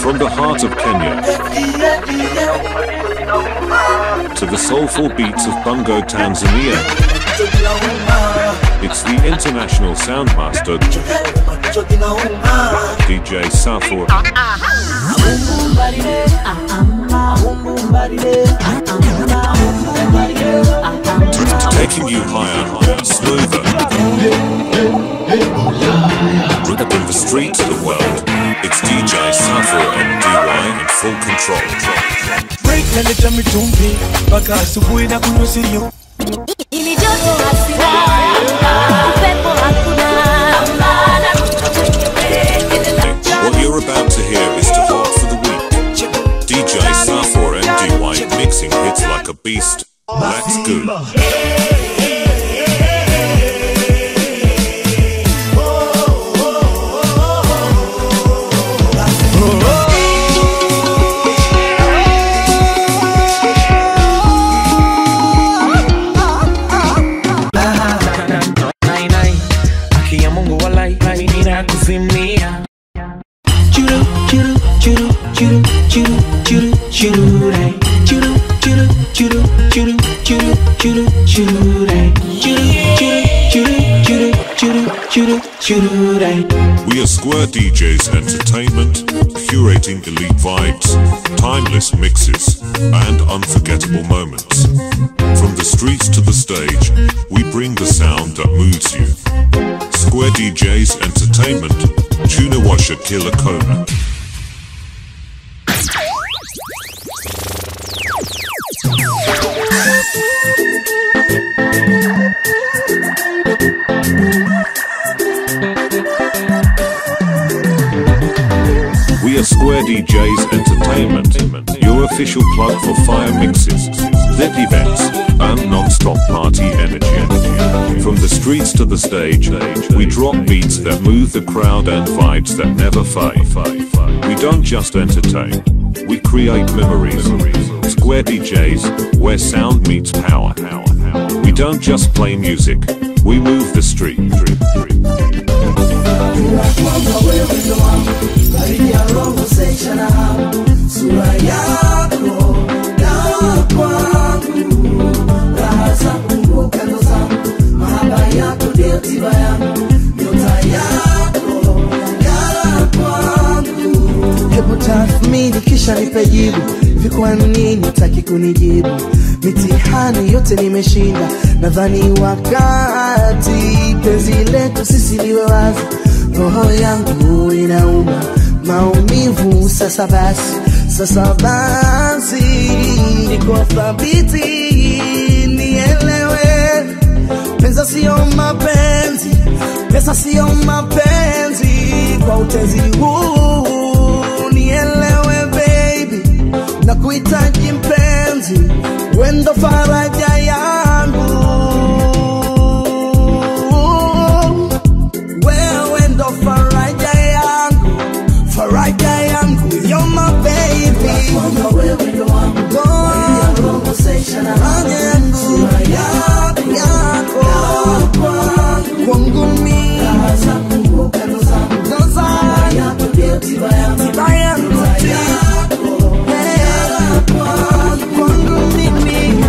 From the heart of Kenya to the soulful beats of Bungo, Tanzania, it's the international soundmaster DJ Safur, taking you higher, smoother, in the streets of the world. It's DJ Safur and DY in full control. Break and let me tumbi baka asubuhi na kunusiyo. Ili joto hasira upepo hakuna. What you're about to hear is too hot for the week. DJ Safur and DY mixing hits like a beast. Let's go. We are Square DJs Entertainment, curating elite vibes, timeless mixes, and unforgettable moments. From the streets to the stage, we bring the sound that moves you. Square DJs Entertainment, Tunawasha Killer Kona. We are Square DJs Entertainment, your official plug for fire mixes, lit events, and non-stop party energy. From the streets to the stage, we drop beats that move the crowd and vibes that never fade. We don't just entertain, we create memories. Square DJs, where sound meets power. We don't just play music, we move the street. Hebu tathmini kisha nipe jibu, hivi kwa nini hutaki kunijibu? Mitihani yote nimeshinda, nadhani wakati penzi letu sisi liwe wazi. Roho yangu inauma maumivu, sasa basi niko thabiti, nielewe. Pesa sio mapenzi, pesa sio mapenzi, kwa utezi huu nielewe baby, na kuhitaji mpenzi, wendo faraja yangu, wewe ndo faraja yangu, faraja yangu, you're my baby, wewe ndo wangu, faraja yangu, yako kwangu mimi, ndo zangu, tiba yangu, kwangu mimi.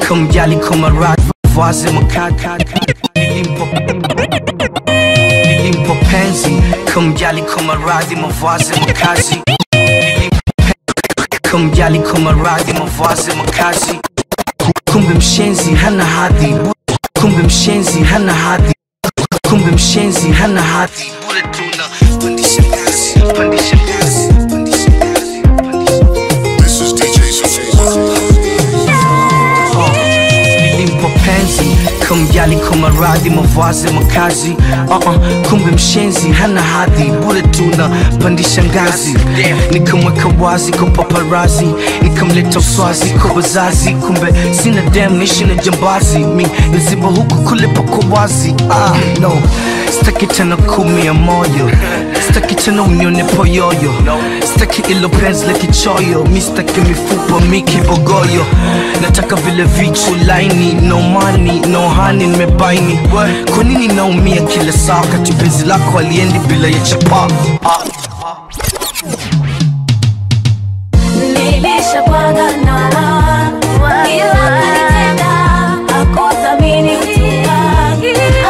kumjali kumaradhi mavazi makaka nilimpo penzi kumjali kumaradhi mavazi makazi kumjali kumaradhi mavazi makazi kumbe mshenzi hana hadhi kumbe mshenzi hana hadhi kumbe mshenzi hana hadhi bure tuna pandisha kazi pandisha kazi. This is DJ Safua. Nilimpo penzi kumjali kumaradhi mavazi makazi kumbe mshenzi hana hadhi bure tuna pandisha ngazi nikamweka wazi kwa paparazi nikamleta uswazi kwa wazazi kumbe sina damnation na jambazi mi niziba huku kulipa kwa wazi no staki tena kumia moyo staki tena unione poyoyo staki ilo penzi la kichoyo mi staki mifupa mi kibogoyo nataka vile vichu laini no money no honey nimebaini kwa nini naumia kila saa kati penzi lako aliendi bila ya chapa nilisha panga na ila nitenda akuthamini utia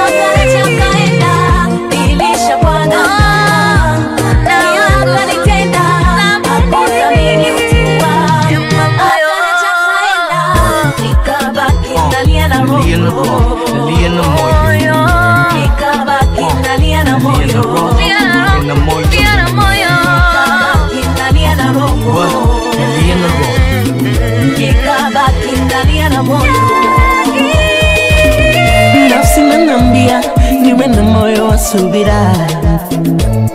akaniacha kaenda nilisha panga na ila nitenda akuthamini utia akaniacha kaenda nikabaki nalia na roho nikabaki nalia na moyo nafsi nanambia niwe na moyo wa subira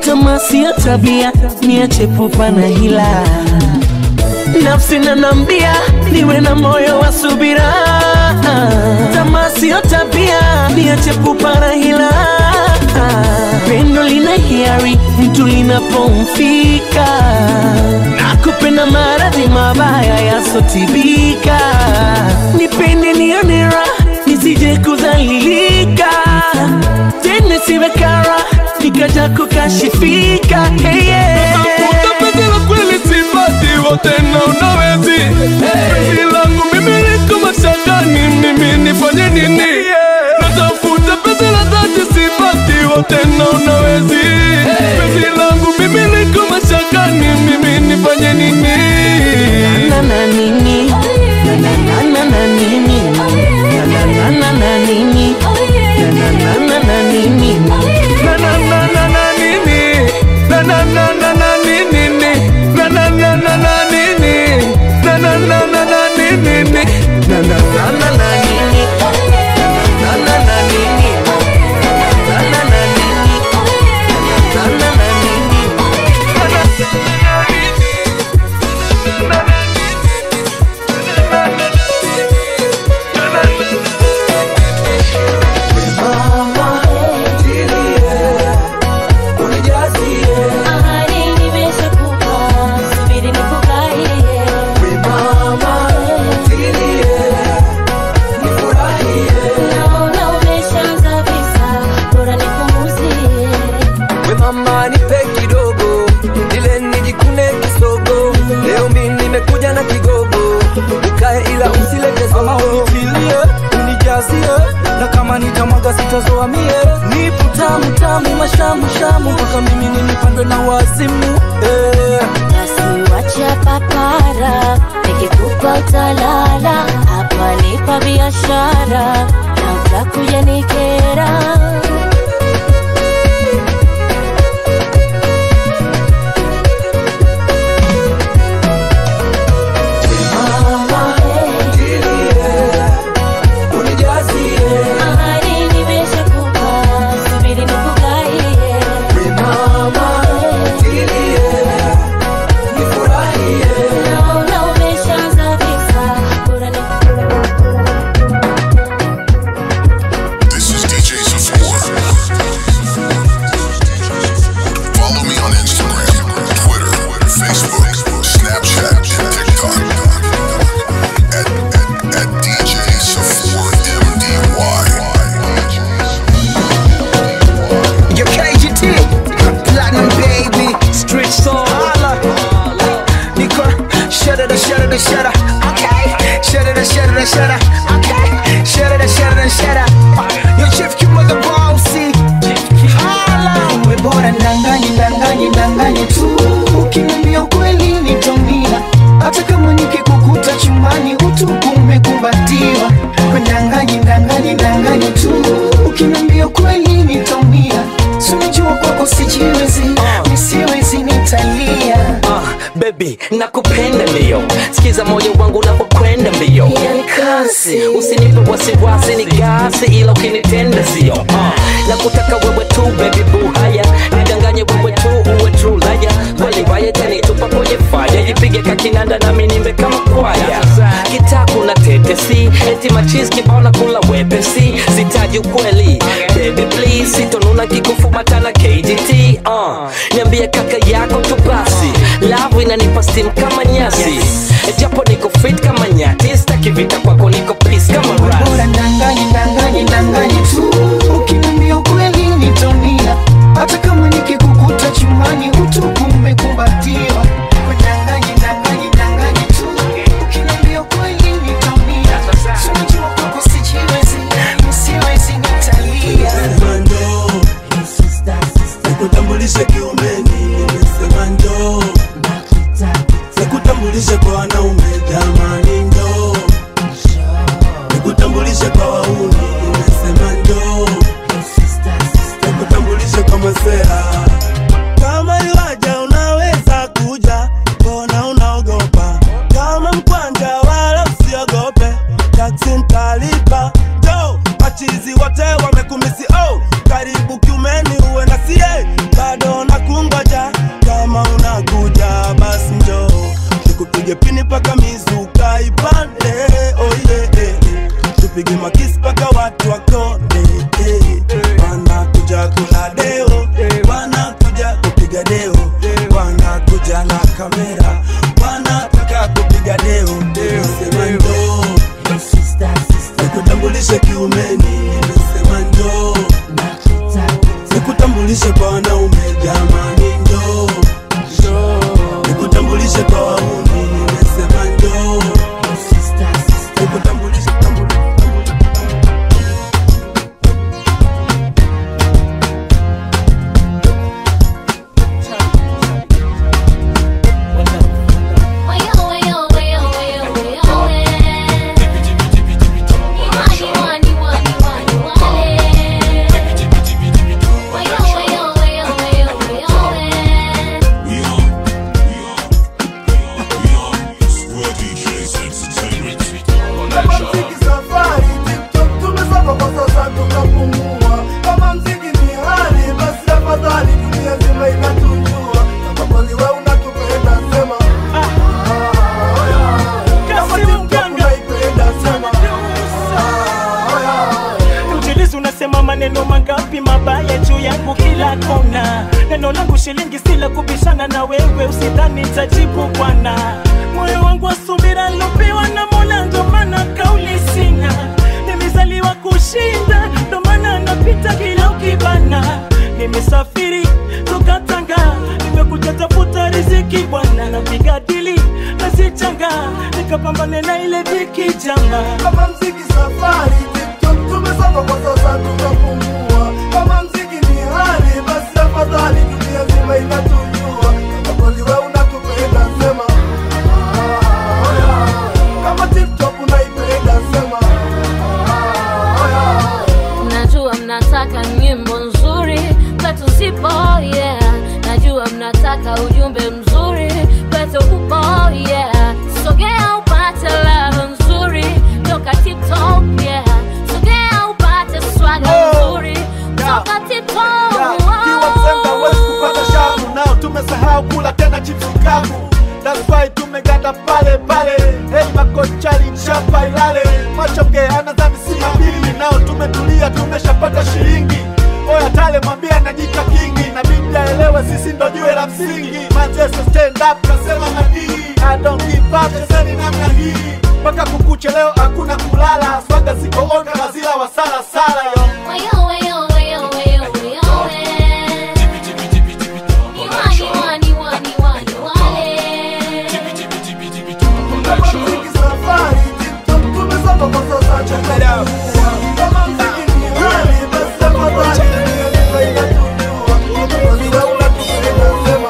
kama sio tabia niache pupa na hila nafsi nanambia niwe na moyo wa subira kama sio tabia niache pupa na hila pendo lina hiari mtu linapomfika nakupenda maradhi mabaya yasotibika nipende nionera nisije kudhalilika tena siwe kara nikaja kukashifika Nakuta pezi la kweli sipati wote na unawezi Pezi langu mimi liko mashakani mimi nifanye nini Natafuta pezi la dhati sipati wote na unawezi Pezi langu mimi liko mashakani mimi nifanye nini na nini na nini na nini Sitazoamie nipo tamu tamu mashamu shamu mpaka mimi nipandwe na wazimu basi wacha papara nikikupa utalala hapa nipa biashara na utakuja nikera shut up. chumani utupu umekumbatiwa. Ndangani tu, ukiniambia kweli nitaumia. Unajua kwako sijiwezi, nisiwezi nitalia. Baby, nakupenda ndio, sikiza moyo wangu unapokwenda mbio. Yani kasi, usinipe wasiwasi ni gasi, ila ukinitenda sio. Nakutaka wewe tu baby boo, haya nidanganye wewe tu uwe true liar. Kweli mbaya tani tupa kwenye fire, jipige kakinanda na mimi nimbe kama kwaya. Kitaku na tetesi, eti machizi kibao na kula wepesi. Sitaji ukweli, baby please, sitonuna kikufuma tana KGT. Niambie kaka yako tu basi, love inanipa steam kama nyasi. Japo niko fit kama nyati, staki vita kwako niko peace kama rat. Bora ndanganye tu, ukiniambia kweli nitaumia. Hata kama nikikukuta chumani utupu umekumbatiwa. Ndanganye tu, ukiniambia kweli nitaumia. Unajua kwako sijiwezi, nisiwezi nitalia. Nikutambulishe kiumeni, nimesema ndo. Nikutambulishe kwa wanaume, jamani ndo. Nikutambulishe kwa wauni, nimesema ndo. Nikutambulishe kwa masera. Kama yuaja unaweza kuja, mbona unaogopa? Kama mkwanja wala usiogope, taksi nitalipa. Jo, machizi wote wamekumisi, oh. Karibu kiumeni uwe na siye, bado nakungoja. Kama unakuja basi njoo, nikupige pini paka mizuka ipande. Oh yeah, tupige makisi paka watu wakone. Wanakuja kula deo, wanakuja kupiga deo, wanakuja na kamera, wanataka kupiga deo. Nimesema njoo, nikutambulishe kiumeni, nimesema njoo. Nikutambulishe kwa wanaume, jamani njoo. Nikutambulishe kwa wauni, nimesema njoo. Nikutambulishe maneno mangapi mabaya juu yangu kila kona. Neno langu shilingi sila kubishana na wewe, usidhani nitajibu bwana. Moyo wangu wa subira lopewa na Mola, ndo maana kauli sina. Nimezaliwa kushinda, ndo maana napita kila ukibana. Nimesafiri toka Tanga, nimekuja tafuta riziki bwana. Napiga dili na sichanga, nikapambane na ile dhiki jama. Kama mziki safari, TikTok tumesonga kwa sasa tunapumua. Kama mziki ni hali, basi afadhali dunia zima inatujua. Kama kweli wewe unatupenda sema, kama TikTok unaipenda sema. Najua mnataka nyimbo nzuri kwetu zipo, yeah. Najua mnataka ujumbe mzuri kwetu upo, yeah. Sogea upate love nzuri toka TikTok, yeah. Sogea upate swagger nzuri toka TikTok. Kiwa mzembe huwezi kupata shabu, nao tumesahau kula tena chips kavu. That's why tumeganda pale pale. Hey makochali chapa ilale. Machoge anadhani sina mbili, nao tumetulia tumeshapata shilingi. Oya tale mwambia najita kingi, na bibi aelewe sisi ndo jiwe la msingi. Manchester stand up nasema madii, I don't give up sasa ni namna hii. Mpaka kukuche leo hakuna kulala, swaga ziko on kama zila wa sala sala yo. Wayo wayo wayo wayo wayo, Kama mziki safari, TikTok tumesonga kwa sasa check it out. Kama mziki ni hali, basi afadhali dunia zima inatujua. Kama kweli wewe unatupenda sema.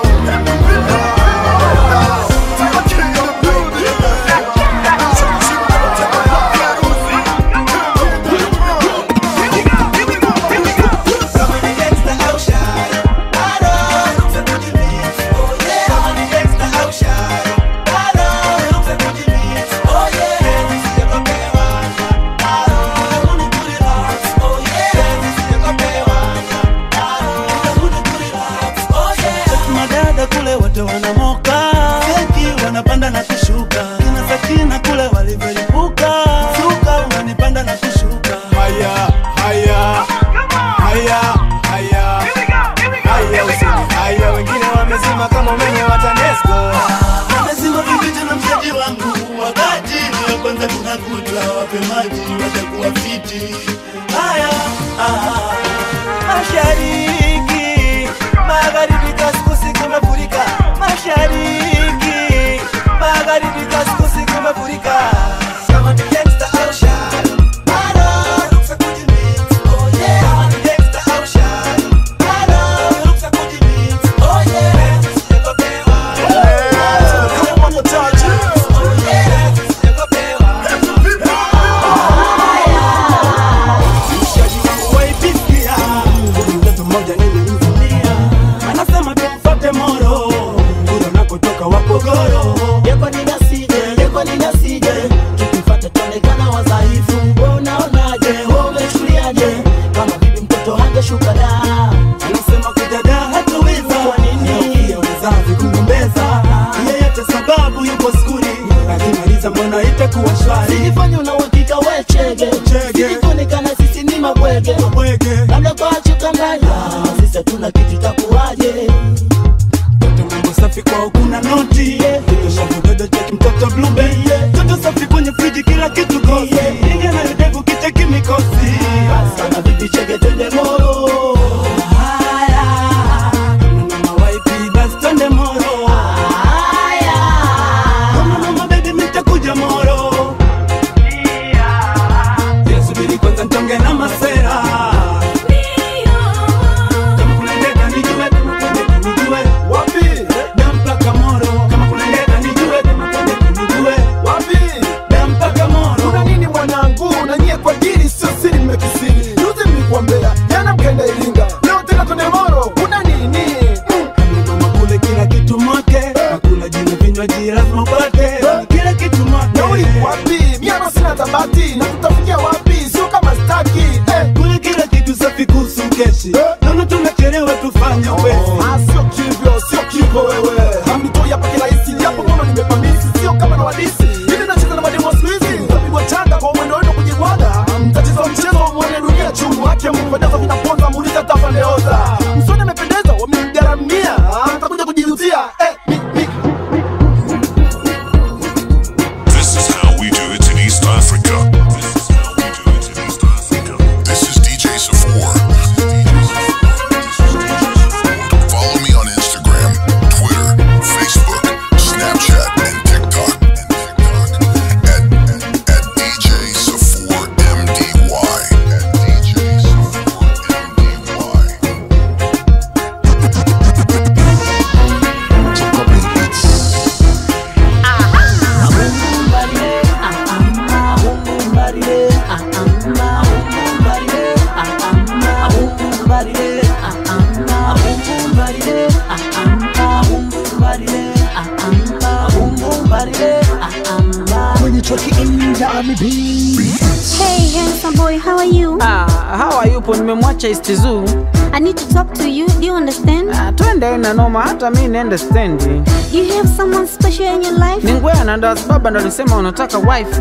kabla wape maji watakuwa fiti. Haya, Mashariki, magharibi, kaskazini kumefurika. Mashariki, magharibi, kaskazini kumefurika. Kama ni gangsta au shari, bado ruksa kujimix. Oh yeah, kama ni gangsta au shari, bado ruksa kujimix. Oh yeah, sijakopewa. Kama mtaji. Oh yeah, sijakopewa. Mshaji wangu waipisia, mtoto mmoja nilimvamia. Anasema tumfuate moro, kule unakotoka Wapogoro. Yeko ni nasije, tukifata tuonekana wadhaifu. Wewe unaonaje, wewe umechukuliaje? Kama bibi mtoto hangeshuka da. Anasema kudada hatuweza. Kwa nini? Pia uzazi kugombeza. Yeyote sababu yuko skuli, akimaliza mbona itakuwa shwari. Silifanya unauhakika we chege. Silikuonekana sisi ni mabwege. Labda kwa chukanganya, sisi hatuna kitu takuwaje. Mtoto safi kwa ukuna noti. Mtoto shafu dodo cheki mtoto blueberry. Mtoto safi kwenye friji kila kitu kosi. Inga na yudevu kicheki mikosi. Sana vipi chege twende moro. Haya, mama waipi basi twende moro. Haya, mama baby mitakuja moro. Yesu bili kwanza ntonge na masera. Nono tunachelewa tufanye wezi. Sio kivyo wewe. Hamnitoi hapa kila hisi. Japo mama nimepamisi. Sio kama na wadisi. Hili nacheza na mademo squeezy. Tapigwa changa kwa mwendo wenu kujibwaga. Mtacheza mchezo wa mwone dunia chungu. Haki ya mkupendaza vinaponza. Muuliza tafandeoza. Msoni amependeza wamemgaramia. Mtakuja kujijutia. This is how we do it in East Africa. This is DJ Safour. Follow me on Instagram, Twitter, Facebook, Snapchat, and TikTok at DJ Safour MDY. Hey, handsome boy, how are you? How are you? Nimemwacha East Zoo. I need to talk to you. Do you understand? Twende na noma, hata mimi naenda stendi. You have someone special in your life? Ningwea na ndo sababu ndo nisema unataka wife.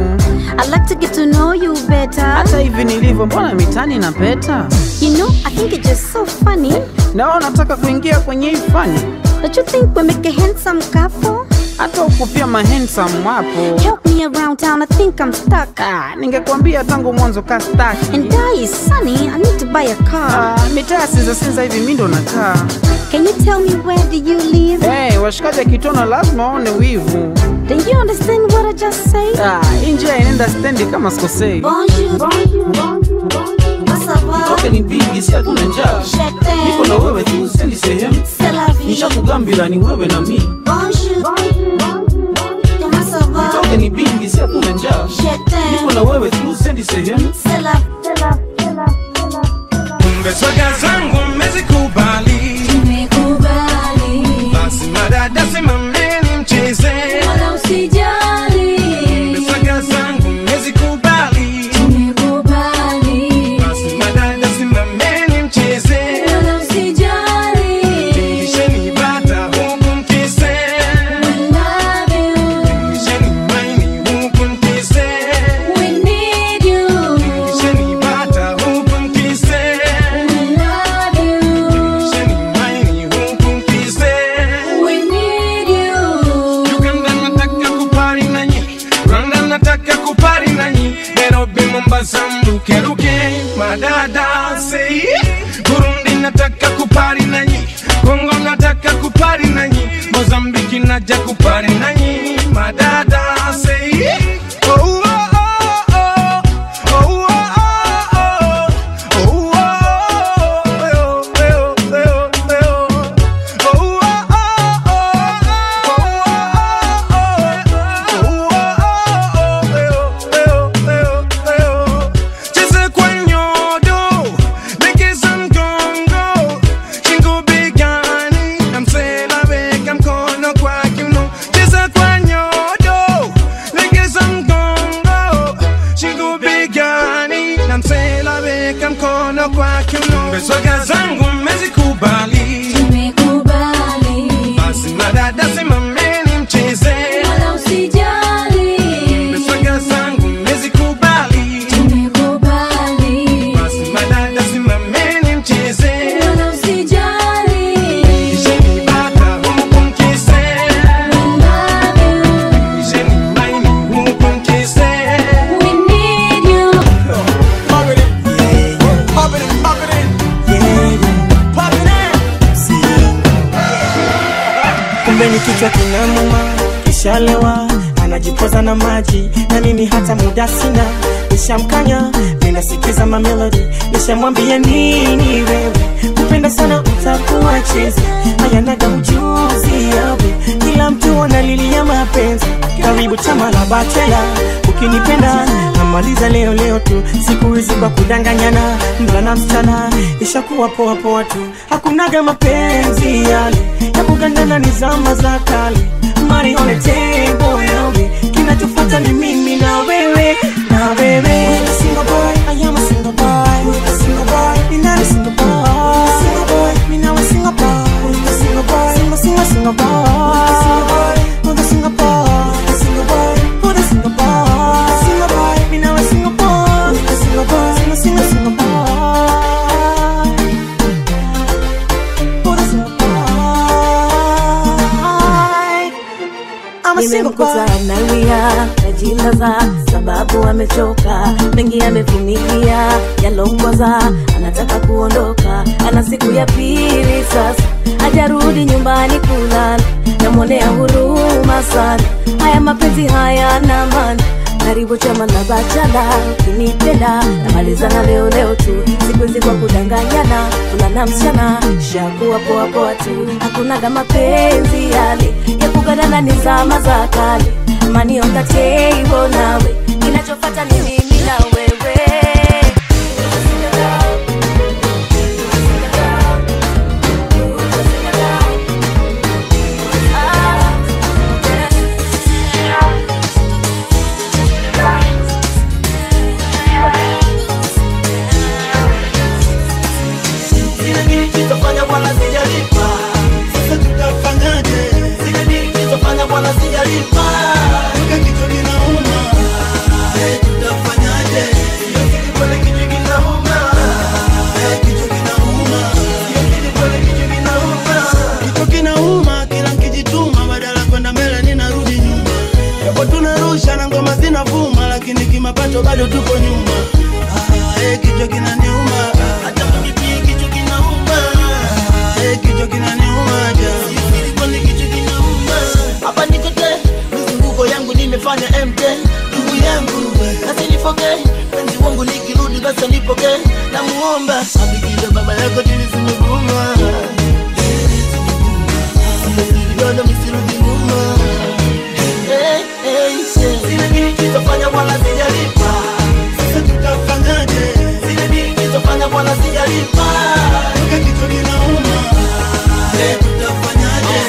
I'd like to get to know you better. Hata hivi nilivyo, mbona mitani na peta? You know, I think it's just so funny. Na unataka kuingia kwenye hii fani? Don't you think we make a handsome couple? Hata ukupia handsome wapo. Help me around town, I think I'm stuck. Ningekwambia tangu mwanzo ka stuck. And die is sunny, I need to buy a car. Mitaa sinza hivi mimi ndo nakaa. Can you tell me where do you live? Hey, washikaji kitona lazima waone wivu. Do you understand what I just said? Njia inaenda stendi kama sikosei. Bonjour. Toke ni bigi, si hatuna njaa. Niko na wewe tu, sendi sehemu. Nishakugambira ni wewe na mi. Toke ni bigi, si hatuna njaa. Niko na wewe tu, sendi sehemu. Mbesoga zangu mmezikubali. Basi madada simameni mcheze. Wala usijali. Mbesoga zangu mmezikubali. Basi madada simameni mcheze. Wala usijali. Nisheni bata huku mkise. We love you. Nisheni maini huku mkise. We need you. Nisheni bata huku mkise. We love Nairobi, Mombasa, mruke madada say Burundi nataka kupari nanyi, Kongo nataka kupari nanyi, Mozambiki naja kupari nanyi, madada say oh Soga zangu mmezikubali, tumekubali, basi madada simameni mcheze, wala usijali. Soga zangu mmezikubali, tumekubali, basi madada simameni mcheze, wala usijali. Isheni bata huku mkise, isheni maini huku mkise. We need you. Pop it in, pop it in, pop it in. Kumbe ni kichwa kinamuma, kishalewa, anajipoza na maji, na mimi hata muda sina. Nishamkanya, ninasikiza mamelody, nishamwambia nini wewe, kupenda sana utakuwa chezi, hayanaga ujuzi yawe, kila mtu analilia mapenzi, karibu chama la bachela, ukinipenda namaliza leo tu, siku hizi kwa kudanganyana, mvulana msichana, ishakuwa poa poa tu, hakunaga mapenzi yale ya kugandana, ni zama za kale, money on the table yawe, kinachofuata ni mimi na wewe, na wewe. Who's a single boy? I am a single boy. Who's a single boy? Me not a single boy. Single boy, me now a single boy. Who's a single boy? Single boy. Who's a single boy? Single boy. Who's a single boy? Single boy. Me now a single boy. Who's a single boy? Single boy. Nimemkuta analia, najilaza, sababu amechoka, mengi amevumilia, yalongwaza, anataka kuondoka, ana siku ya pili sasa, hajarudi nyumbani kulala, namwonea huruma sana, haya mapenzi haya na maana, karibu chama na bachala, ukinipenda, namalizana leo tu, siku hizi kwa kudanganyana, kulana msichana, shakuwa poa poa tu, hakunaga mapenzi yale, ya kugadana ni zama za kale, money on the table nawe, kinachofuata ni mimi na wewe. Mapato bado tuko nyuma, kichwa kinaniuma, hata mimi pia kichwa kinauma, kichwa kinaniuma, kwani kichwa kinauma. Hapa niko te, mizunguko yangu nimefanya MT, ndugu yangu, nasinifoke, penzi wangu likirudi basi nipoke, namuomba abikile baba yako tulisimeguma, ndio msirudi nyuma. Zile mingi kitofanya wala sijalipa, sasa tutafanyaje? Zile mingi kitofanya wala sijalipa, nuka kichwa kinauma, tutafanyaje?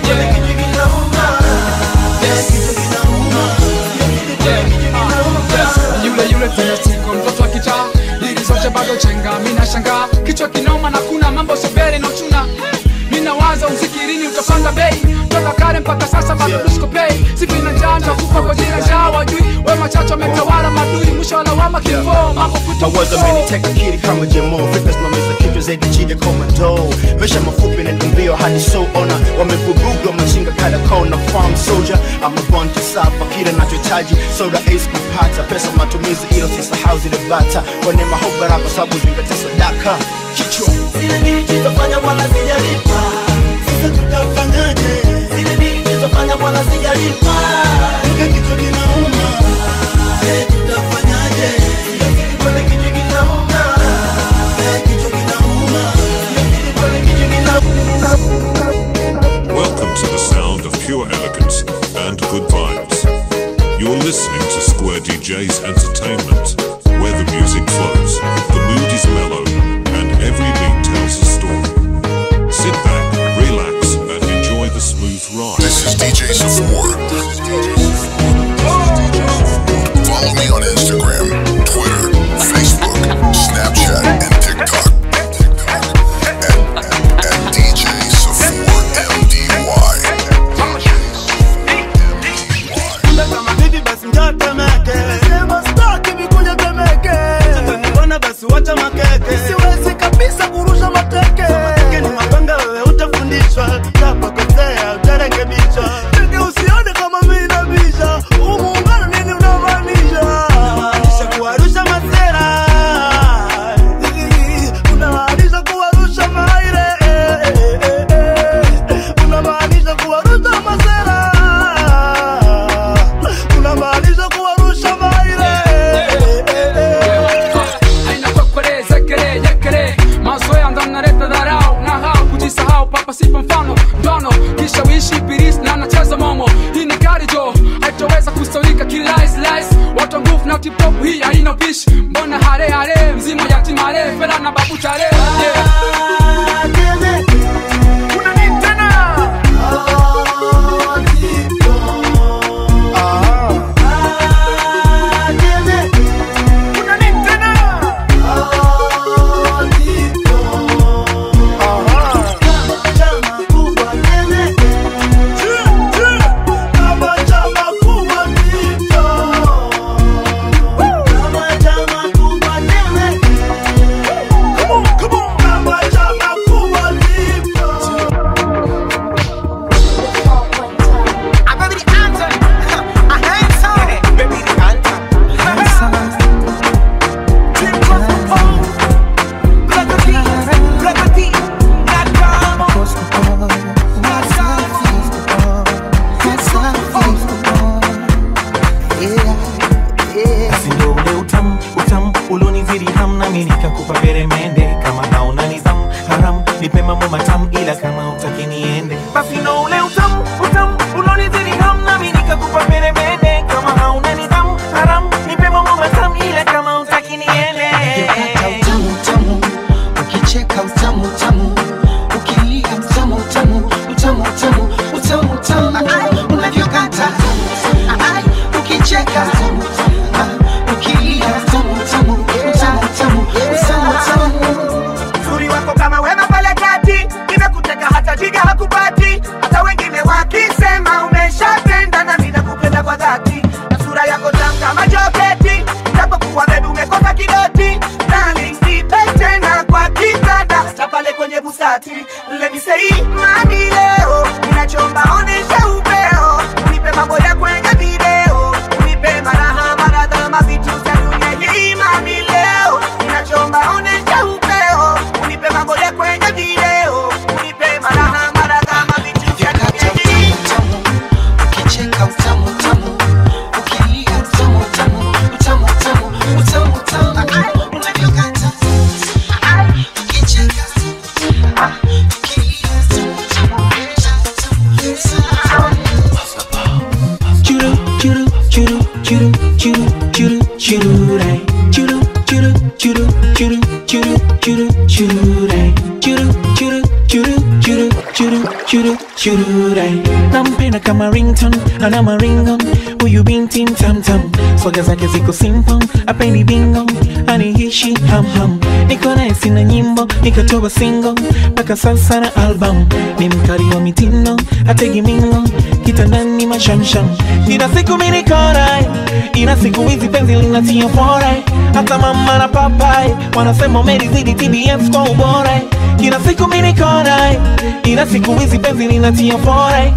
Kile kichwa kinauma, kichwa kinauma, yule tena siko mtoto wa kitaa, hili zote bado chenga, mina shanga, kichwa kinauma na kuna mambo sobere na uchuna, mina waza usikirini utapanga bei, toka kare mpaka sasa bado dusko pay, sipi na janja kufa kwa jina jaa wajui, we machacho metawala madui, mwisho lawama kifo, mambo kutu I was a mini take a kitty, kama Jamo, fitness no miss a kick zaidi chide komando. Mesha mafupi na mbio hadi so ona. Wamevuruga machinga kada kona farm soldier. I'm a born to suffer, kila nachohitaji soda ace kupata. Pesa matumizi ilo sisahau zile bata. Wane mahoba rapa sabu zingatia sadaka. Kichwa zile nini tutafanya wala sijalipa. Sasa tutafanyaje? Zile nini tutafanya wala sijalipa. Nika kichwa kinauma. Tutafanyaje? Yokili pale kichwa kinauma. Kichwa kinauma. Yokili pale kichwa kinauma. Welcome to the sound of pure elegance and good vibes. You're listening to Square DJs Entertainment, where the music flows, the mood is mellow, and every beat tells a story. Sit back, relax, and enjoy the smooth ride. This is DJ Safour. Follow me on Instagram, Twitter, Facebook, Snapchat, and TikTok. At DJ Safour MDY. Bibi basi njoo temeke. Sema staki mikuja temeke. Sasa niona basi wacha makeke. Siwezi kabisa kurusha mateke. Mateke ni mapanga wewe utafundishwa. Tapa kosea utarekebishwa. Teke usione kama mimi nabisha. Umuungano nini unamaanisha? Unamaanisha kuwarusha masera. Unamaanisha kuwarusha maire. Unamaanisha kuwarusha masera. Unamaanisha kuwarusha maire. Aina kukweleza kere yakere mazoea ndo naleta dharau na hao kujisahau papa sipa mfano dono kisha wishi biris na nacheza momo. Hii ni gari jo haitoweza kusaulika kilais watu nguvu na tip top hii haina upishi. Mbona hare mzima yatima hare fela na babu tare yeah. Let me say, mami leo, ninachomba onesha upeo. Unipe mambo ya kwenye video. Unipe maraha maradha vitu za dunia hii. Mami leo, ninachomba onesha upeo. Unipe mambo ya kwenye video. Unipe maraha maradha vitu za dunia hii. Ukicheka utamu tamu, ukilia utamu tamu, utamu tamu, utamu tamu. Unavyokata, ukicheka nampenda kama ringtone ana maringo huyu binti mtamtam, swaga zake ziko simple, apendi bingo, anihishi ham. Niko naye sina nyimbo, nikatoa single, mpaka sasa na album. Ni mkali wa mitindo, ategi mingo, kitandani mashamsham. Ina siku mimi niko naye, ina siku hizi penzi linatia fora. Hata mama na papa wanasema umelizidi TBS kwa ubora. Ina siku mimi niko naye, ina siku hizi penzi linatia fora.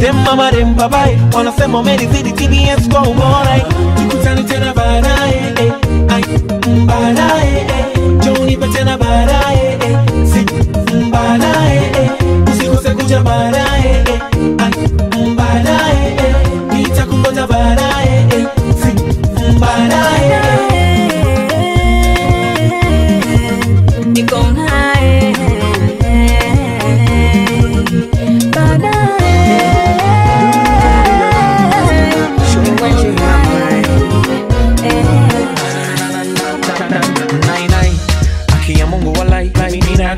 Dem mama dem papa wanasema umelizidi TBS kwa ubora. Tukutane tena baadaye, baadaye, njoo nipe tena baadaye, si baadaye, usikose kuja baadaye, baadaye, nitakungoja baadaye, si baadaye. Niko naye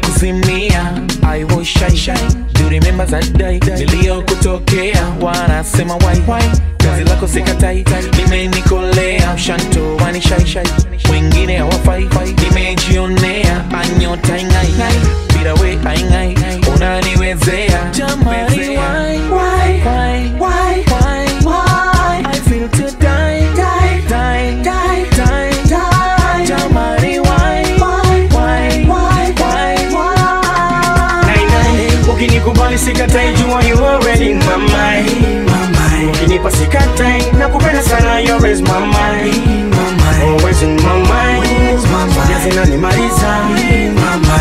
kuzimia, I was shy. Do you remember that day niliyokutokea? Wanasema why kazi lako sikatai, limenikolea mshanto wani shy, wengine hawafai, nimejionea anyota ingai, bila we aingai, unaniwezea jamani. Why I feel to die jamani. Ukinikubali sikatai, jua you already in my mind. Ukinipa sikatai, nakupenda sana, you always my mind. Always in my mind. Jazi nanimaliza,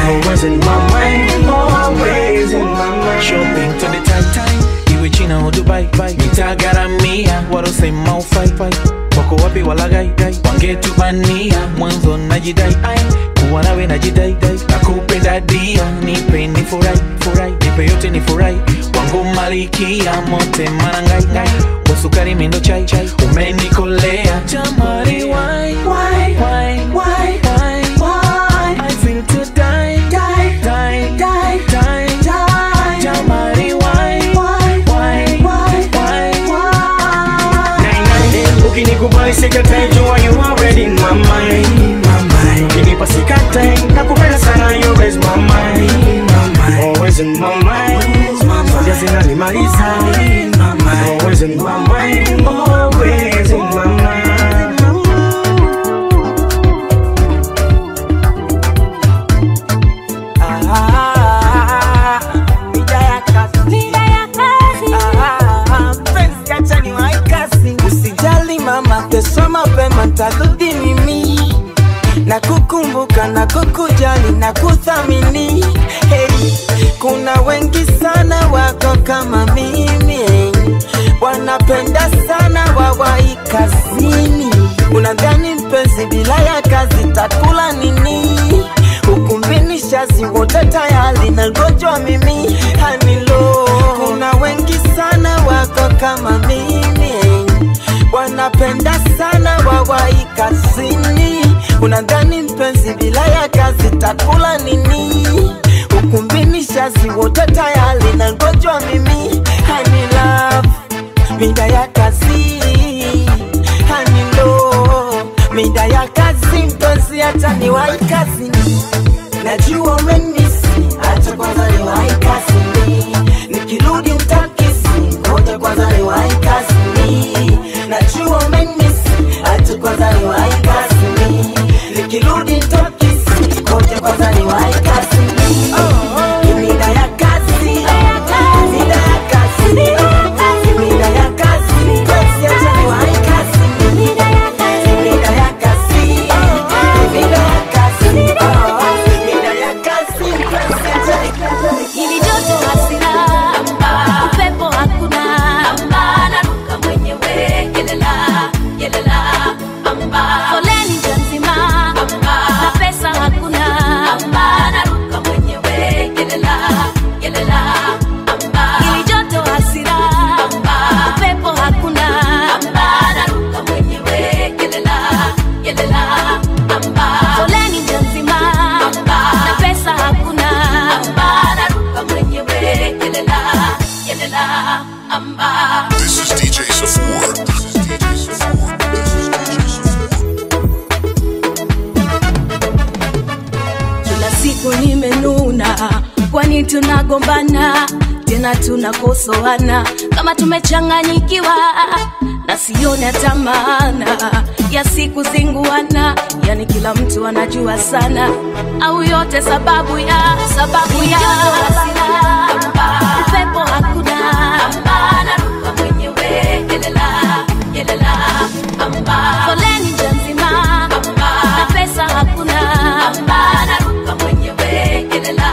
always in my mind. Always in my mind. Shopping to the tight, iwe China au Dubai, nitagaramia, warosema ufai. Wako wapi walagai, wangetubania, mwanzo najidai, kuwa nawe najidai, nakupenda dia, nipe nifurai, nipe yote nifurai, wangu malikia, mote manangai, usukari mendo chai, umenikolea jamani. Why I feel to die jamani. Ukinikubali sikatai, jua you already in my mind. Ukinipa sikatai, nakupenda sana, you always my mind. Always in my mind. Jazi nanimaliza, always in my mind. Always in my mind. Kesho mapema tarudi mimi, na kukumbuka na kukujali na kuthamini. Hey, kuna wengi sana wako kama mimi, wanapenda sana wawai kazini. Unadhani mpenzi bila ya kazi takula nini? Ukumbini shazi wote tayari na ngojwa mimi hanilo. Kuna wengi sana wako kama mimi, wanapenda sana wawai kazini. Unadhani mpenzi bila ya kazi takula nini? Ukumbini shazi wote tayari na ngojwa mimi hani love, mida ya kazi hani lo, mida ya kazi mpenzi hata ni wai kazini. Najua umenisi hata kwanza ni wai kazini, nikirudi utakisi ngoja kwanza ni wai kazini. Najua umenisi hata kwanza ni wai kazini, nikirudi utakisi ngoja kwanza ni wai kazini. Mida ya kazi, mida ya kazi, mida ya kazi, mpenzi hata ni wai kazini. Mida ya kazi, mida ya kazi, mida ya kazi, mpenzi hata ni kazini. Hili joto hasira, upepo hakuna, naruka mwenyewe, yelela, amba. Foleni imenuna, kwani tunagombana tena tunakosoana kama tumechanganyikiwa, na sione hata maana ya siku zinguana, yani kila mtu anajua sana, au yote sababu ya upepo hakuna, naruka mwenyewe yelela, foleni nzima, na pesa hakuna, naruka mwenyewe yelela,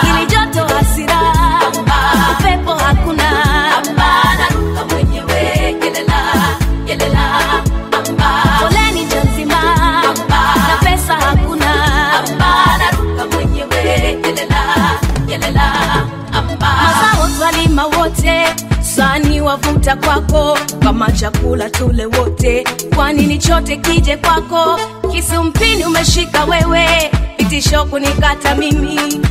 ili joto hasira, upepo hakuna, naruka mwenyewe yelela, foleni nzima, na pesa hakuna, naruka mwenyewe yelela, mazao twalima wote, sani wavuta kwako, kama chakula tule wote, kwani ni chote kije kwako, kisumpini umeshika wewe, itisho kunikata mimi,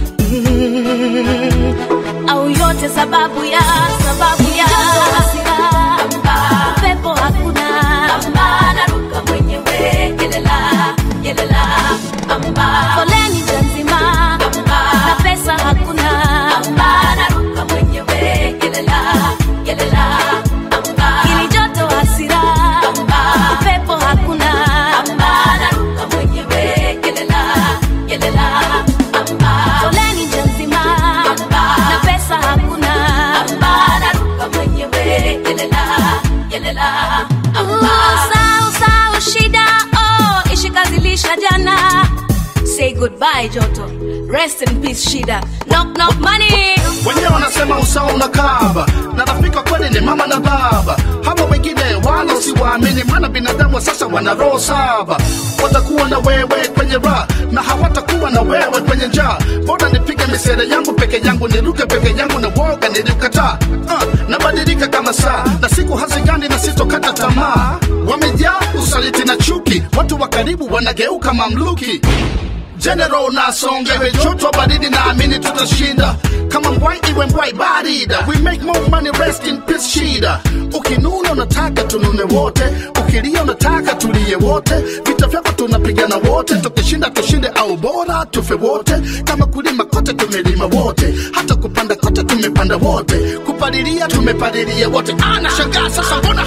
au yote sababu ya upepo hakuna, naruka mwenyewe yelela, foleni nzima, na pesa hakuna, naruka mwenyewe yelela, ili joto hasira, upepo hakuna, naruka mwenyewe yelela, foleni nzima, na pesa hakuna, naruka mwenyewe yelela, sao shida, ishikazilisha jana. Say goodbye joto, rest in peace shida, knock money. Wenye wanasema usawa unakaba, na rafika kweli ni mama na baba. Hawa wengine wala siwaamini, maana binadamu sasa wana roho saba. Watakuwa na wewe kwenye raha, na hawatakuwa na wewe kwenye njaa. Bora nipige misere yangu peke yangu, niruke peke yangu, na woga nilikataa. Nabadilika kama saa, na siku hazigani na sitokata tamaa. Wamejaa usaliti na chuki, watu wa karibu wanageuka mamluki. General na songewe joto baridi, na amini tutashinda. Kama mbwai iwe mbwai barida, we make more money, rest in peace shida. Ukinuna unataka tunune wote, ukilia unataka tulie wote. Vita vyako tunapigana wote, tukishinda tushinde au bora tufe wote. Kama kulima kote tumelima wote, hata kupanda kote tumepanda wote, kupalilia tumepalilia wote. Nashangaa sasa mbona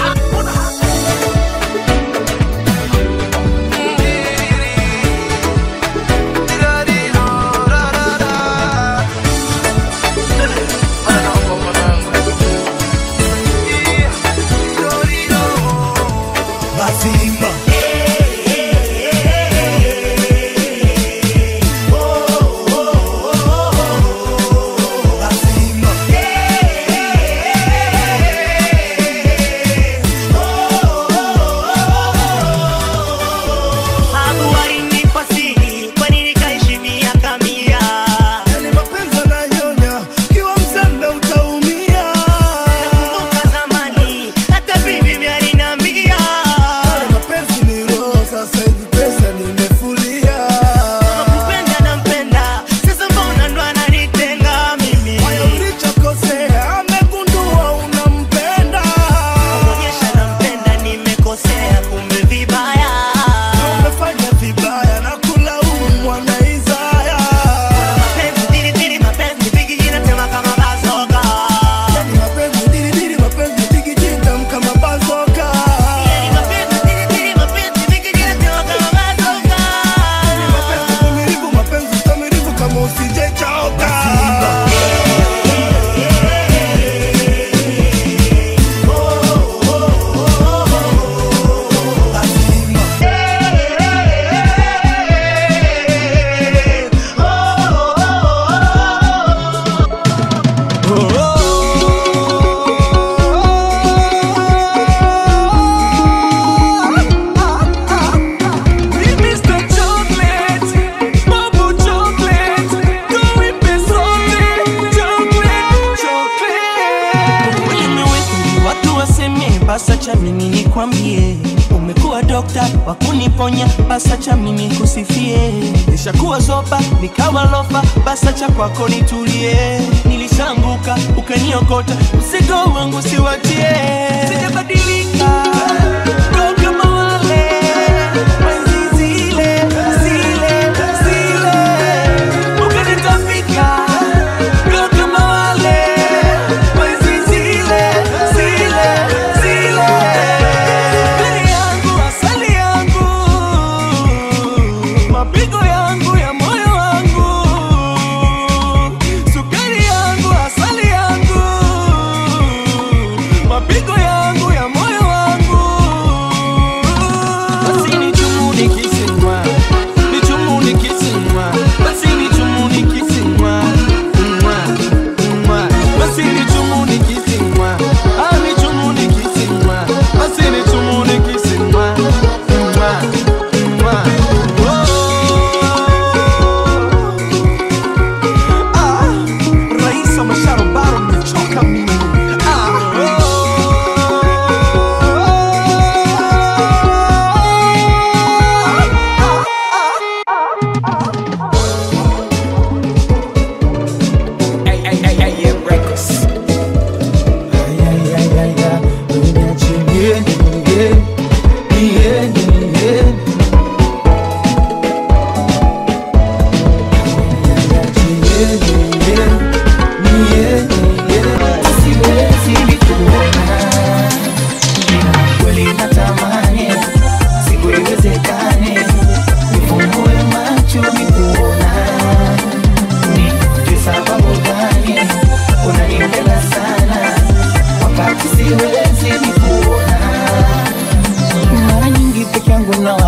wakuniponya, basa cha mimi kusifie. Nishakuwa zoba, nikawa lofa, basa cha kwako nitulie. Nilishanguka, ukaniokota, mzigo wangu siwatie. Sijabadilika, ndo kama wale, wenzi zile, zile, zile.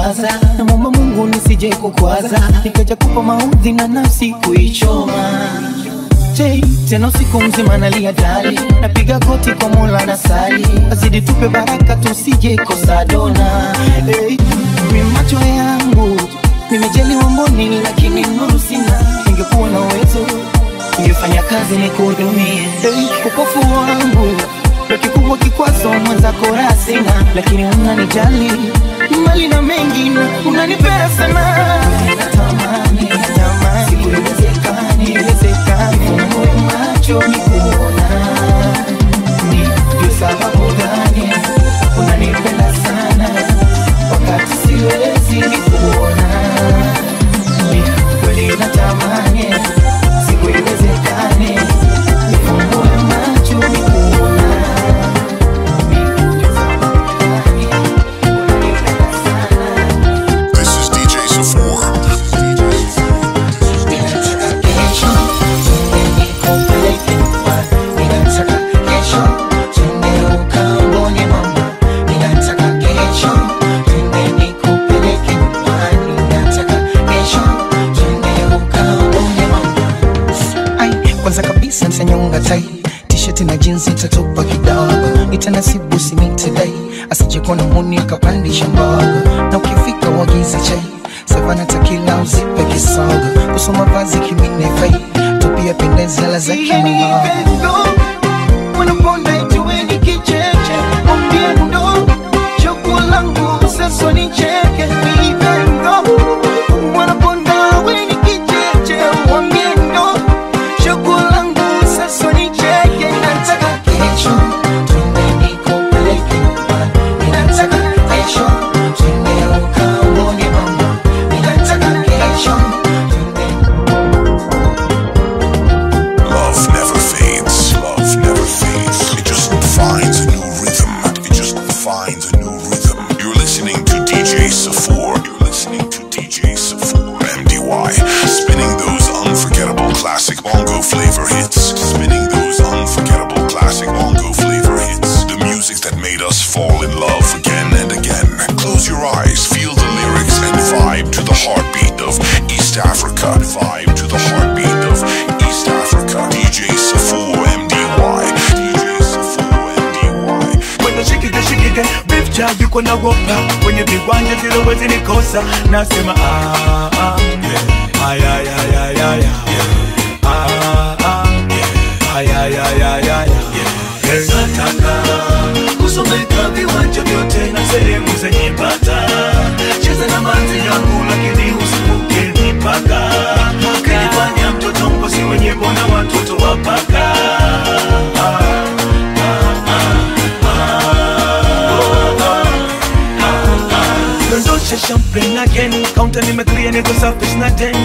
nawaza, namwomba Mungu nisije kukwaza, nikaja kupa maudhi na nafsi kuichoma. Tena usiku mzima nalia dali, napiga goti kwa Mola na sali, azidi tupe baraka tusije kosa dona. Mimi macho yangu nimejaliwa mboni, lakini nuru sina. Ningekuwa na uwezo ningefanya kazi nikuhudumie. Upofu wangu ndio kikubwa kikwazo, mwenzako raha sina, lakini unanijali mali na mengi na unanipenda sana. Natamani siku iwezekane ufungue macho nikuona, ndio sababu gani unanipenda sana wakati siwezi nikuona. Kweli natamani siku iwezekane ufungue macho nikuona. This is DJ Safour. Nyonga tai t-shirt na jeans itatopa kidogo, itanasibu simitidai asije kuona muni akapandisha mbogo, na ukifika wagize chai savana takila uzipe kisogo, kusoma vazi kimine fai tupia pendeza la zaki mbogo. Wanaponda ituweni kicheche mwambie ndo chokulangu sasa ni cheke mivengo. Wanaponda weni kicheche mwambie ndo chokulangu sasa ni cheke. Nataka kesho twende nikupeleke nyumbani, nataka kesho twende ukaone mama, nataka kesho twende. Love never fades. Love never fades. It just finds a new rhythm. It just finds a new rhythm. You're listening to DJ Safour. You're listening to DJ Safour MDY, spinning those unforgettable classic bongo flavor hits. Spinning those unforgettable classic bongo flavor hits. The music that made us fall in love again and again. Close your eyes, feel the lyrics, and vibe to the heartbeat of East Africa. Vibe to the heartbeat of East Africa. DJ Safour MDY. DJ Safour MDY. When the shikike, beef cha yuko na wopa, kwenye viwanja zilowezi nikosa, nasema nataka kusomeka viwanja vyote na sehemu zenye bata, cheza na manzi yangu lakini usivuke mipaka, kinifanya mtoto mkosi wenye bona watoto wapaka. Dondosha champagne again, counter nimeclear niko safi na ten.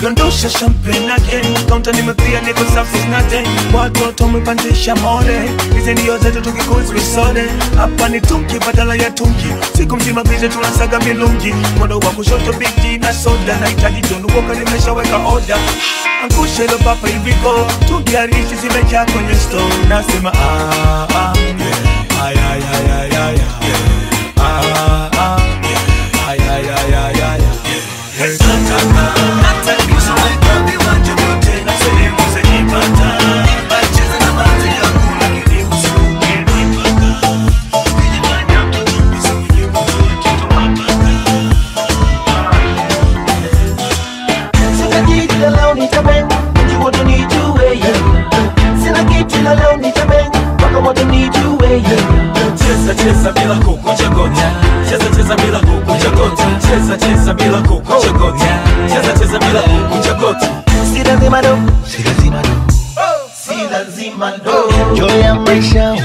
Dondosha champagne again, counter nimeclear niko safi na ten. Watoto mpandisha more, hizi ndio zetu tukikuzi soda. Hapa ni tunki badala ya tunki, siku mzima bize tunasaga milungi. Mkono wa kushoto bigi na soda, nahitaji tunu woka nimeshaweka order. Angusha ilo papa hiviko, tugiarishi zimejaa kwenye store. Nasema cheza bila kukunja goti, cheza bila kukunja goti, cheza bila kukunja goti, cheza bila kukunja goti. Si lazima do, si lazima do, yo ya maisha.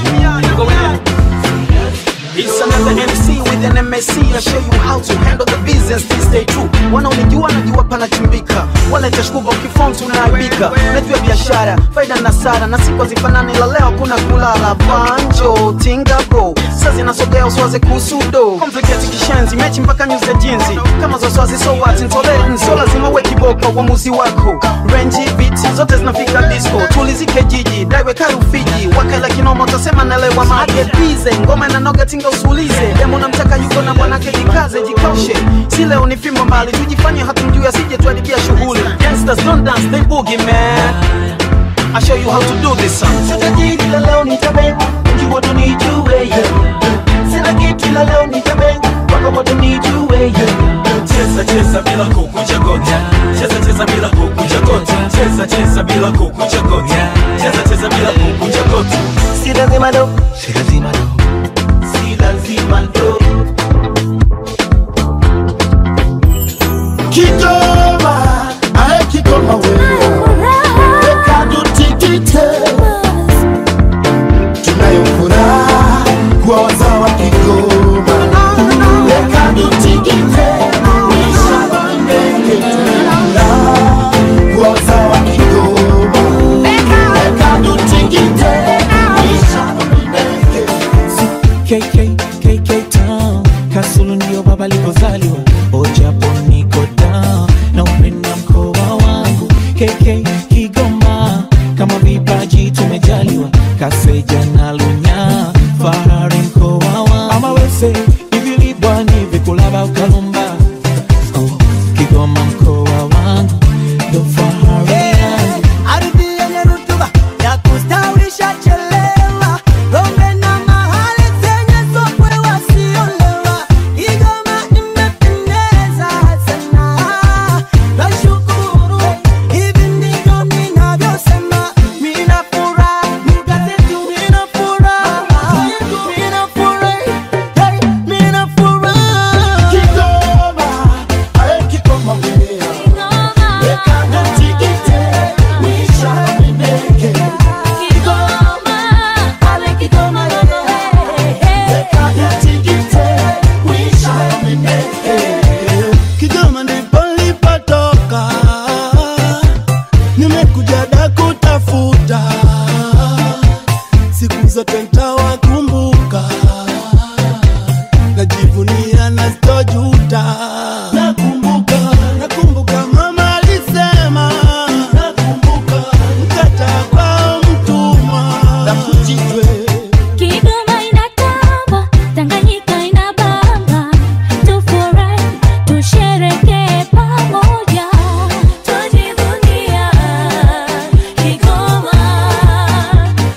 It's another MC with an MSC. I show you how to handle the business, please stay true. Wanaonijua najua panachimbika, wala itashukuba ukifom tunaibika. Najua biashara, faida na sara, na siku zifanani la leo kuna kulala. Banjo, tinga bro, sazi nasogea uswaze kusudo. Complicate kishenzi, mechi mpaka news ya jinzi. Kama zo swazi so what, intolerant, so lazima uwe kiboko uamuzi wako. Range beats, zote zinafika disco. Tulizike jiji, daiwe karufiji. Wakaila kinoma utasema nalewa maage bize. Ngoma na noga tinga usulize. Demo na mtaka kaka yuko na mwanake, jikaze jikaushe, si leo ni fimbo mbali, tujifanye hatumjui asije tuharibia shughuli. Gangsters don't dance, they boogie man. I show you how to do this song. Sitajiri la leo nitabenga, mjua tu nijue sina kitu ila leo nitabenga, wako moto nijue Cheza cheza bila kukunja goti, cheza cheza bila kukunja goti, cheza cheza bila kukunja goti, cheza cheza bila kukunja goti. Si lazima do, si lazima do, si lazima do. Kigoma, ae Kigoma wewe, Ekadu tikite, tunayo furaha kwa wazawa Kigoma. Ekadu tikite, wishabandeke, tunayo furaha kwa wazawa Kigoma. Ekadu tikite, wishabandeke. KK Town, Kasulu ndio baba alikozaliwa, Ojapo niko down, na upenda mkoa wangu. KK Kigoma, kama vipaji tumejaliwa, Kaseja na Lunya, fahari mkoa wangu. Ama wese, hivi libwani vikulaba ukalumba, Kigoma mkoa wangu, ndo fahari yangu. Ardhi yenye rutuba ya kustawisha chelewa, ng'ombe na mahali zenye sokwe wasiolewa. Kigoma imependeza sana, nashukuru, hivi ndivyo ninavyosema. Mina furaha, lugha zetu mina furaha, mina furaha, hey, mina furaha. Kigoma, ae Kigoma wewe, Ekadu tikite, wishabandeke. Kigoma, ae Kigoma wewe, Ekadu tikite, wishabandeke. Kigoma ndipo nilipotoka, nimekuja da kutafuta, siku zote nitawakumbuka, najivunia na sitojuta. Nakumbuka mama alisema, mkata kwa mtumwa na kujitwe. Kigoma inatamba, Tanganyika inabamba, tufurahi, tusherehekee pamoja, tujivunia Kigoma,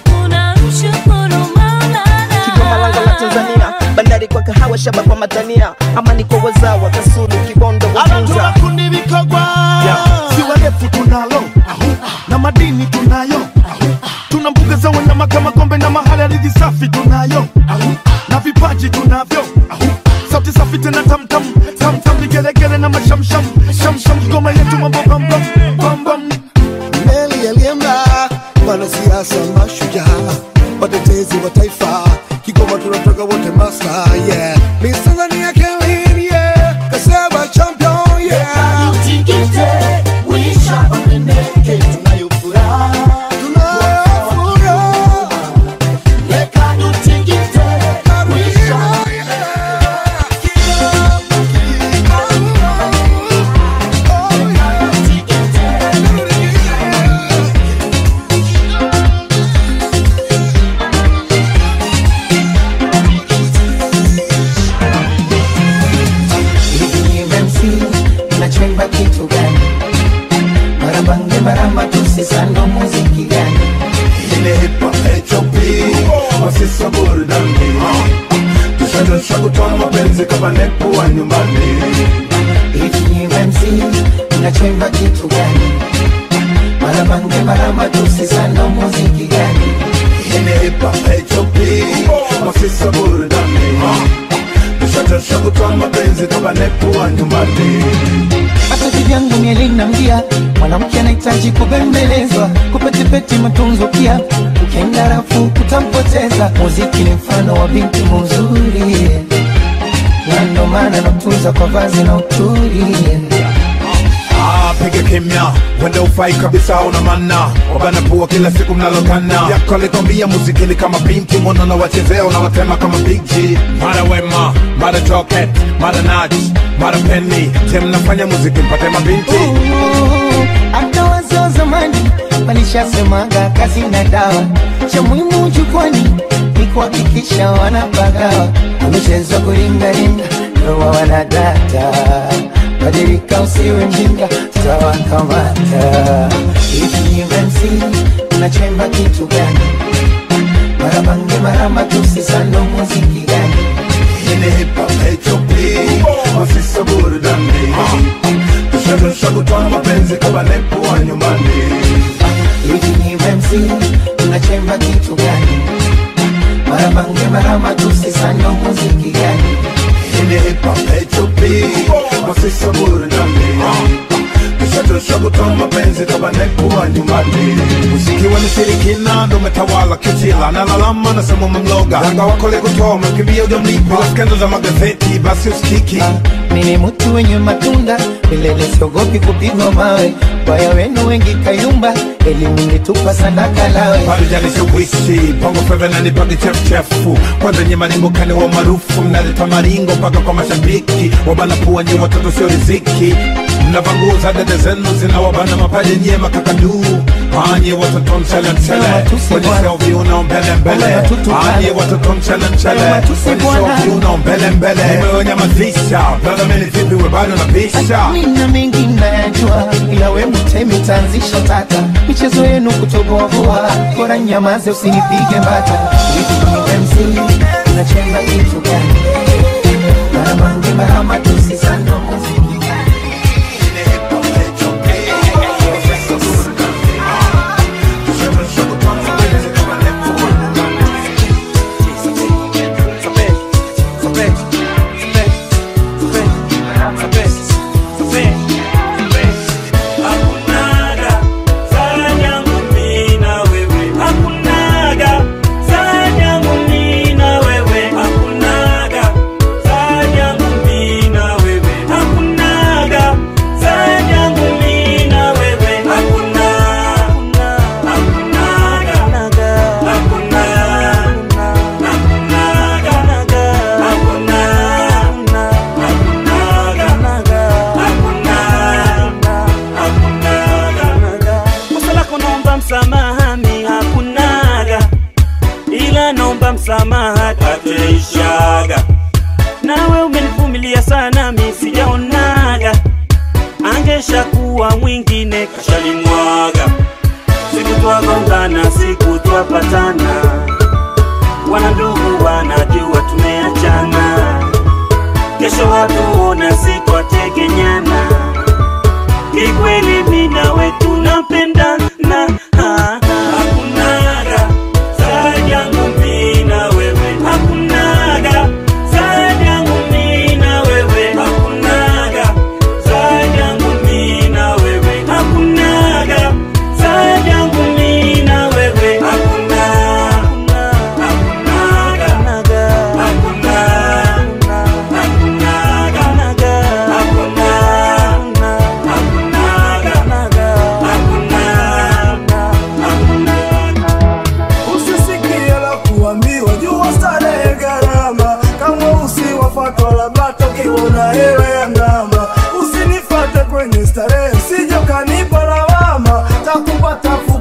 tunamshukuru Maulana. Kigoma lango la Tanzania, bandari kwa kahawa, shaba kwa matania, amani kwa wazawa, Kasulu, Kibondo, Wajunza. Kundi vikogwa, ziwa refu tunalo, na madini tunayo, tuna mbuga za wanyama kama Gombe na mahali ardhi safi tunayo, na vipaji tunavyo, sauti safi tena tamtam, tamtam, vigelegele na mashamsham, shamsham. Kigoma yetu mambo bam bam, bam bam. Meli alienda, wanasiasa mashujaa, watetezi wa taifa, Kigoma tunatoka wote masta, yeah. Miss Tanzania Kelly, yeah. Kaseba champion, yeah. Ekadu tikite, wishabandeke, tunayo furaha, Ekadu tikite, wishabandeke. Nachemba kitu gani? Marabange maramba tusisano muziki gani? Ile hip hop HOP, wasisa burudani, tushadosha kutoa mapenzi kama nepo wa nyumbani. Hivi ni MC, nachemba kitu gani? Marabange maramba tusisano muziki gani? Ile hip hop HOP, wasisa burudani, tushadosha kutoa mapenzi kama nepo wa nyumbani. Hata vivyangu mieli na mgia, mwanamke anahitaji kubembelezwa, kupetipeti matunzo pia, ukienda rafu kutampoteza. Muziki ni mfano wa binti mzuri, na ndo maana natunza kwa vazi na uturi. Piga kimya, wende ufai kabisa una mana, wabana pua kila siku mnalokana. Yako alikwambia muzikili kama binti, mwana na wachezea unawatema kama Big G. Mara Wema, mara Joket, mara Naj, mara Penny, tem nafanya muziki mpate mabinti. Hata wazee wa zamani walishasemaga kazi na dawa, cha muhimu jukwani ni kuhakikisha wanapagawa, wameshaanza kuringaringa ndoa wanadata. Badilika usiwe mjinga, tutawakamata. Hivi ni MC, unachemba kitu gani? Mara bange mara matusi sana, muziki gani? Ini hip hop HOP, masisa burudani. Tusha kutoa mapenzi kama nepo wa nyumbani. Hivi ni MC, unachemba kitu gani? Mara bange mara matusi sana, muziki gani? Ini hip hop HOP, masisa burudani. Tusha kutoa mapenzi kama nepo wa nyumbani. Muziki wa nishirikina ndo metawala kitila. Nalalama na sema mamloga Danga wako lego toa mkimbia ujamlipa. Bila skendo za magazeti basi usikiki. Mimi mtu wenye matunda, milele siogopi kupigwa mawe. Waya wenu wengi kayumba, elimu nitupa sadaka lawe. Bali jani sikuishi, pongo feve na nipagi chefu. Kwanza nye maringo kane wa marufu. Mnaleta maringo mpaka kwa mashabiki. Wabana puwa nye watoto sio riziki. Mnavanguza dede zenu zina wabana mapaje nye makakadu. Anye watoto mchele mchele, kwenye selfie unao mbele mbele. Anye watoto mchele mchele, kwenye selfie unao mbele mbele. Nimewanyamazisha, brother meni vipi we bado na pisha. Mina mengi nayajua, ila we mtemi tanzisha tata. Michezo yenu kutoboa, bora nyamaze usinipige mbata. Hivi ni MC, unachemba kitu gani? Mara bangi mara matusi sana, muziki gani? Msamaha tateishaga. Nawe umenivumilia sana mimi sijaonaga. Angesha kuwa mwingine kashalimwaga. Siku twagongana siku twapatana. Wana ndugu wanajua tumeachana. Kesho watuona siku wategenyana. Kikweli mimi nawe tunapendana. Hakunaga zaidi yangu mimi na wewe. Hakunaga zaidi yangu mimi na wewe. Hakunaga zaidi yangu mimi na wewe. Hakunaga zaidi yangu mimi na wewe. Hakunaga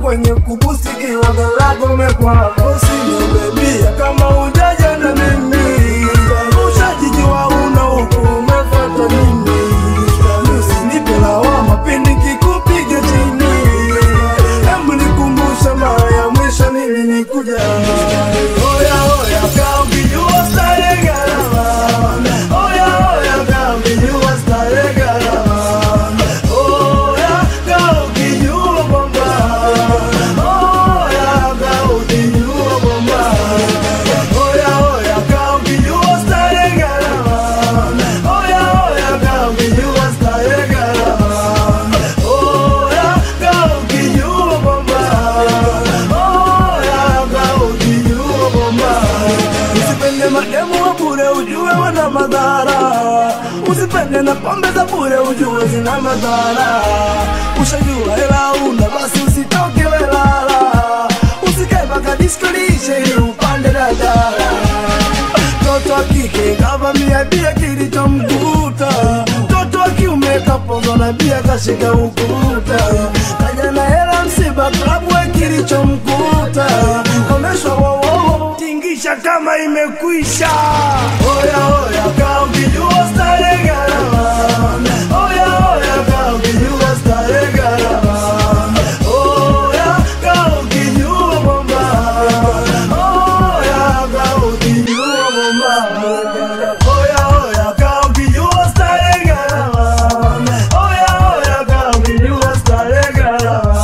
kwenye kubusiki wagalago mekwama. Usinibebia kama ujaja na mimi. Ushajijua una huku umefata nini. Usinipe lawama pindi kikupiga chini. Hebu nikumbusha mara ya mwisho nilikuja. Oya oya kaa ukijua starehe gharama. Oya oya kaa ukijua starehe gharama. Oya kaa ukijua kwamba usipende na pombe za bure ujue zina madhara. Ushajua hela una basi usitoke welala. Usikae mpaka disco lishe ili upande dadala. Toto wa kike kavamia bia kilichomkuta. Toto wa kiume kapozo na bia kashika ukuta. Kaja na hela msiba klabu we kilichomkuta. Komeshwa wowowo tingisha kama imekwisha. Oya oya kaa ukijua starehe gharama. Oya oya kaa ukijua starehe gharama. Oya kaa ukijua bomba. Oya kaa ukijua bomba. Oya oya kaa ukijua starehe gharama. Oya oya kaa ukijua starehe gharama.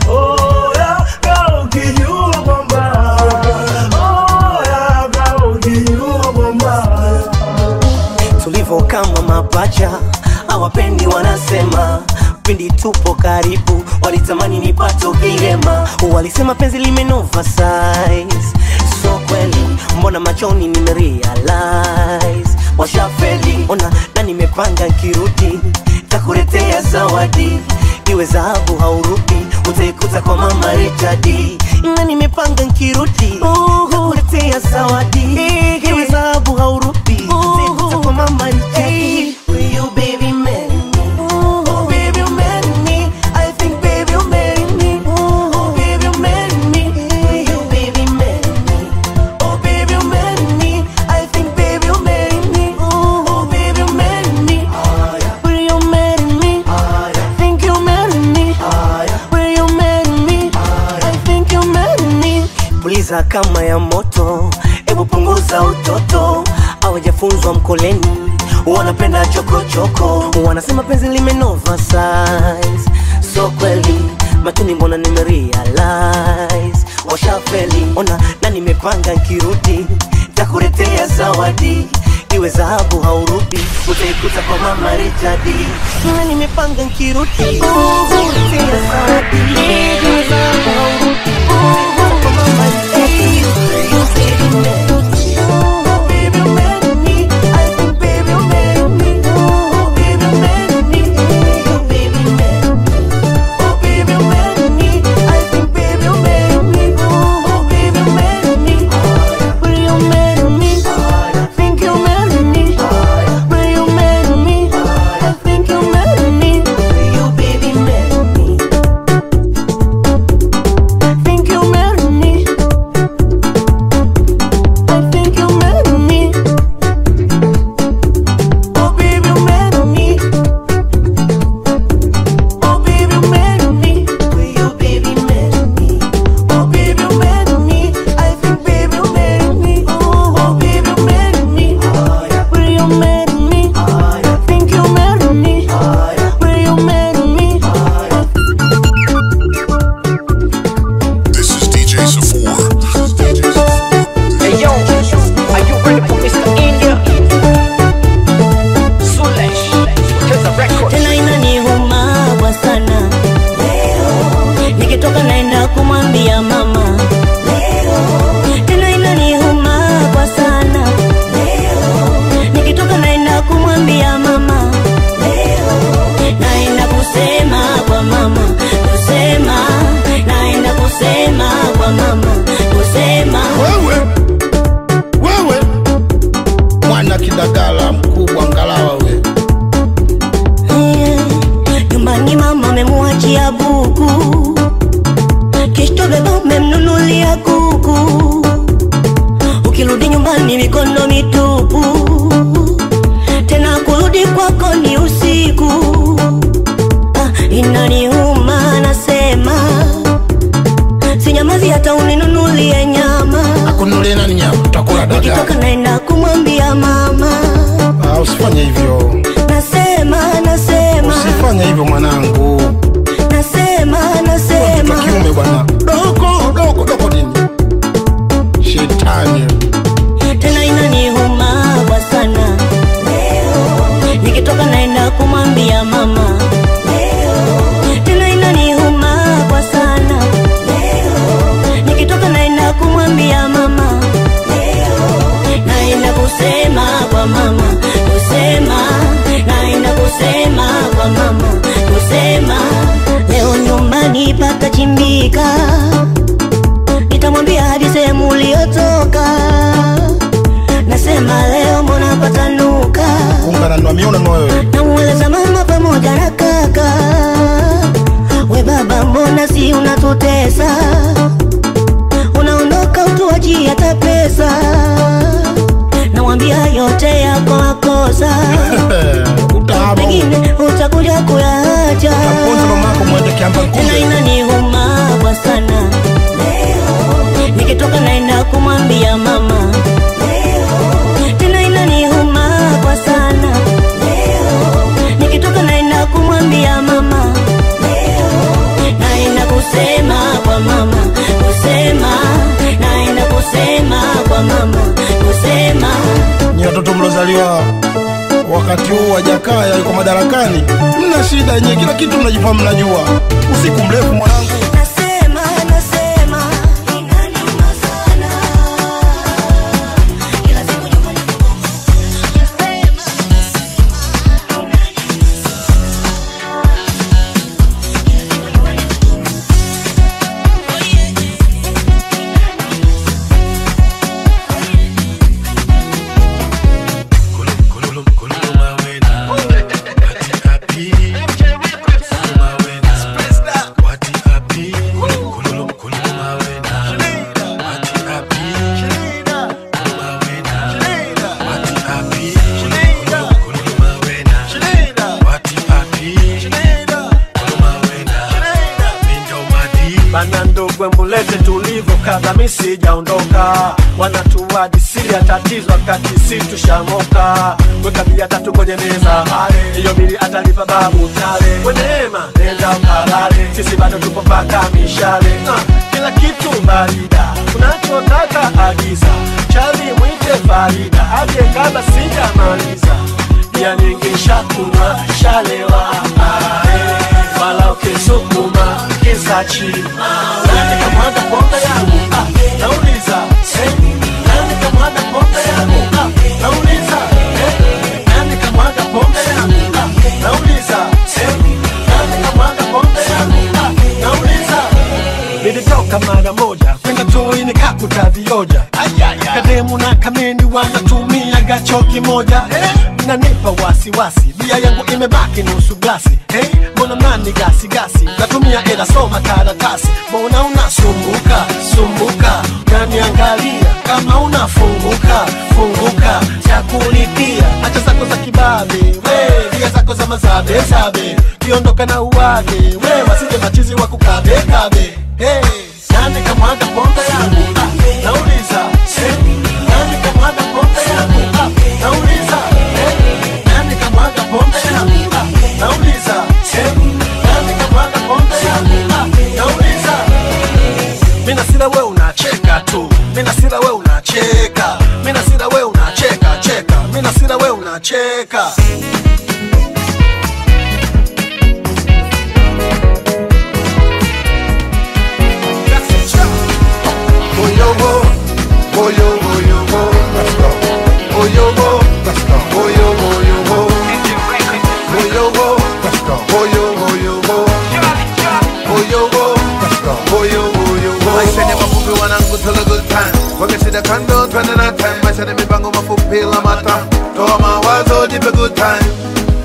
Oya kaa ukijua bomba. Oya kaa ukijua bomba. Tulivyo kama mapacha hawapendi, wanasema pindi tupo karibu, walitamani nipate vilema, walisema penzi limenova size. So kweli mbona machoni nimerealize washafeli, ona na nimepanga kirudi takuletea zawadi, iwe dhahabu haurudi utaikuta kwa mama Richard, na nimepanga kirudi takuletea zawadi, iwe dhahabu haurudi utaikuta kwa mama Richard. Will you baby marry me? Oh baby you marry me. I think baby you marry me. Oh baby you marry me. Will you baby marry me? Oh baby you marry me. I think baby you marry me. Oh baby you marry me. Will you marry me? Think you marry me? Will you marry me? I think you marry me. Puliza kama ya moto, ebu punguza utoto, hawajafunzwa mkoleni, wanapenda chokochoko, wanasema penzi limenova size. So kweli matuni mbona nimerealize washafeli, ona na nimepanga kirudi takuletea zawadi, iwe dhahabu haurudi utaikuta kwa mama Richard, na nimepanga kirudi takuletea zawadi, iwe dhahabu haurudi utaikuta kwa mama Richard. Nitamwambia hadi sehemu uliotoka, nasema leo mbona patanuka, unganiona wewe, namueleza mama pamoja na kaka, we baba mbona si unatutesa, unaondoka utuachi sitaki hata pesa, nawambia yote yako makosa. Pengine utakuja kuyaacha, tena inaniuma kwa sana. Nikitoka naenda kumwambia mama, tena inaniuma kwa sana. Nikitoka naenda kumwambia mama, naenda kusema kwa mama, kusema, naenda kusema kwa mama, kusema. Ni watoto mlozaliwa wakati huu wa Jakaya yuko madarakani, mna shida yenyewe, kila kitu mnajifahamu, mnajua. Usiku mrefu mwanangu. Mbulete tulivu kadha misi jaondoka, wanatuadisia tatizo wakati si tushamoka. Weka bia tatu kwenye meza, hiyo bili atalipa babu tale. Wenema nenda ukalale, sisi bado tupo paka mishale. Kila kitu barida, unachotaka agiza, chali mwite Farida, aje kabla sijamaliza. Bia nyingi shakunywa, shalewa, wala ukisukuma kisachi. Nani kamwaga pombe yangu? Nauliza. Nani kamwaga pombe yangu? Nauliza. Nani kamwaga pombe yangu? Nauliza. Nani kamwaga pombe yangu? Nauliza. Nilitoka mara moja kwenda Toi nikakuta vioja. Kademu na kameni wanatumia gachoki moja. Nanipa wasiwasi, bia yangu imebaki nusu glasi. Mbona nani gasi gasi, natumia ela soma karatasi. Mbona unasumbuka, sumbuka, naniangalia kama unafunguka, funguka, chakulipia. Acha zako za kibabe, we, bia zako za mazabe, zabe. Kiondoka na uwage, we, wasije machizi wa kukabe, kabe. Nani kamwaga pombe yangu? Nauliza. Nani kamwaga pombe yangu? Nauliza. Nani kamwaga pombe yangu? Nauliza. Nani kamwaga pombe yangu? Nauliza. Mina sila we unacheka tu, mina sila we unacheka, mina sila we unacheka, cheka, mina sila we unacheka. Kando twende na time, maisha ni mipango mafupi la matam. Toa mawazo jipe good time.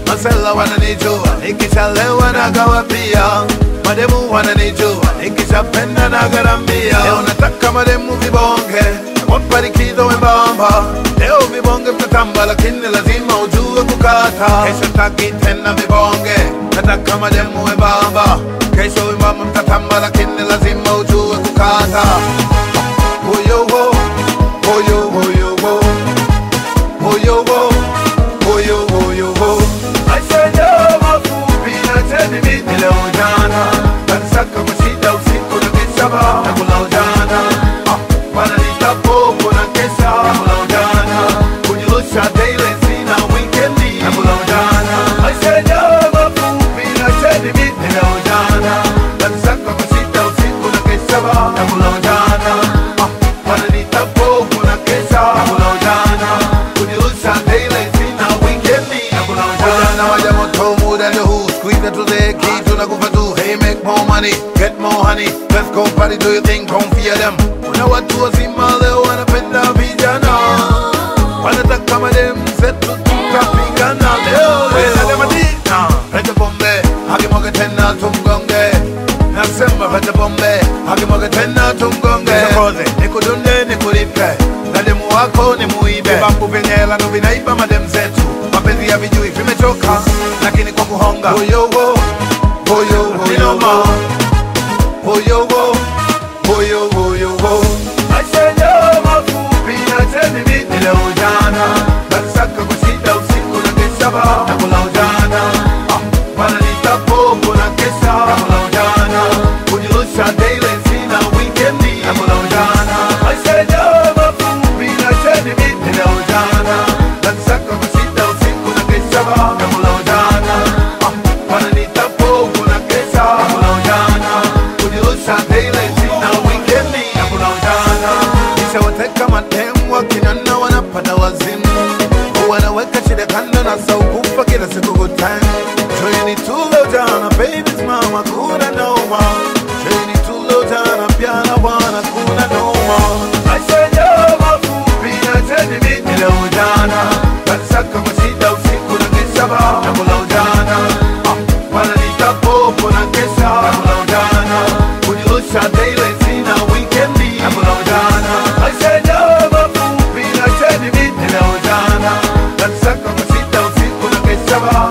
Masela wananijua, nikishalewa nagawa pia. Mademu wananijua, nikishapenda nagaramia. Leo nataka mademu vibonge, wapa likizo wembamba. Leo vibonge mtatamba, lakini lazima ujue kukata. Kesho taki tena vibonge, nataka mademu wembamba. Kesho wembamba mtatamba, lakini lazima ujue kukata. Oyo ho, oyo oyo ho, oyo ho, oyo oyo ho. Aisha mafupi na teni mimi leo jana, nasaka mashida usiku na kesha ba nakula ujana. Wanalita popo na kesha nakula ujana, kujilusha daily sina weekendi nakula ujana. Aisha mafupi na teni mimi leo jana, nasaka mashida usiku na kesha ba nakula ujana. Wanalita popo na kesha nakula ujana, kujilusha daily sina weekendi nakula ujana. Waja moto muda ndio huu, squeeze to the key tunakufa tu. Hey, make more money, get more honey, let's go party, do you think don't fear them? Kuna watu wazima leo wanapenda vijana, wanataka madem zetu tukapigana leo. Wela madina, pete bombe, hakimwaga tena tumgonge. Nasema pete bombe, hakimwaga tena tumgonge. Nikudunde, nikuribe vinaiba madem zetu, mapenzi ya vijui vimechoka, lakini kwa kuhonga boyowo boyowo ninoma boyowo boyowo maisha mafupi na teni miti leo jana, nasaka kwa shida usiku na kesaba na kula ujana, wananiita pombo na kesa na kula ujana, kujilusha daily sina weekendi na kula ujana, maisha mafupi na teni miti leo jana, nasaka kwa shida usiku na kesaba na kula ujana, wananiita pombo na kesa na kula ujana, kujilusha daily sina weekendi na kula ujana, kisha wateka mademu wakinana wanapata wazimu, wanaweka shida kando na saukufa kila siku good time. Joini tulo jana babies mama kuna noma, joini tulo jana piana wana kuna noma, maisha mafupi na teni miti leo jana, nasaka kwa shida usiku na kesaba na kula ujana, wananiita popo na kesa na kula ujana, kujilusha daily sina weekendi na kula ujana, maisha mafupi na teni miti leo jana, nasaka kwa shida usiku na kesaba